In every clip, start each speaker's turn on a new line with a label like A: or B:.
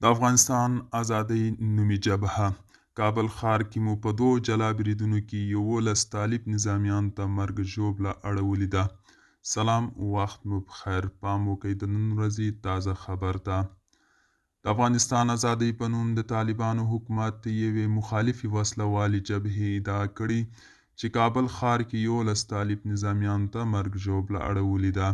A: د افغانستان ازادۍ نومي جبهه کابل ښار کې مو په 2 جلا بریدونو کې 11 طالب نظامیانو ته مرګ ژوبله اړولې ده. سلام، وخت مو بخیر. پام وکړئ د نن ورځې تازه خبر ته. د افغانستان ازادۍ په نوم د طالبانو حکومت یوې مخالفې وسله والې جبهې ادعا کړې چې کابل ښار کې 11 طالب نظامیانو ته مرګ ژوبله اړولې ده.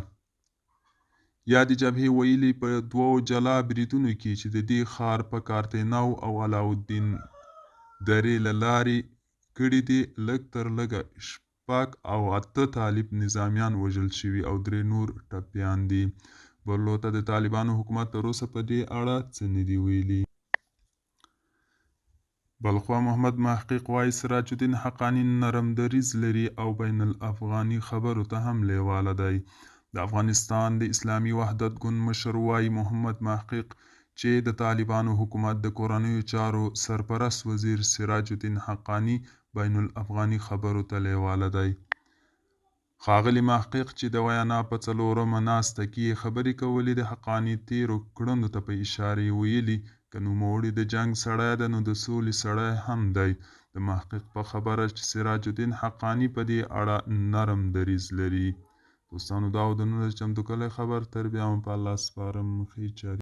A: یادې جبهې ویلي په 2 جلا بریدونو کې چې د دې ښار په کارتینو او علاالدین درې له لارې کړي دي، لږ تر لږه 8 طالب نظامیان وژل شوي او 3 نور ټپیان دي. بلوته د طالبانو حکومت تر اوسه په دې اړه څه نه دي ویلي. بلخوا محمد محقق وایي سراج الدین حقاني نرم دریځ لري او بین الافغاني خبرو ته هم لیواله دی. د افغانستان د اسلامي وحدت ګوند مشر وایي محمد محقق چې د طالبانو حکومت د کورنیو چارو سرپرست وزیر سراج الدین حقاني بین الافغاني خبرو ته لیواله دی. ښاغلي محقق چې د وینا په 4مه ناسته کې خبرې کولې، د حقاني تیرو کړنو ته په اشاره ویلي که نوموړی د جنګ سړی ده نو د سولې سړی هم دی. د محقق په خبره چې سراج الدین حقاني په دې اړه نرم دریځ لري. دوستانو دا و د نن ورځې چمتو کلی خبر. تر بیا هم په الله سپارم. ښې چارې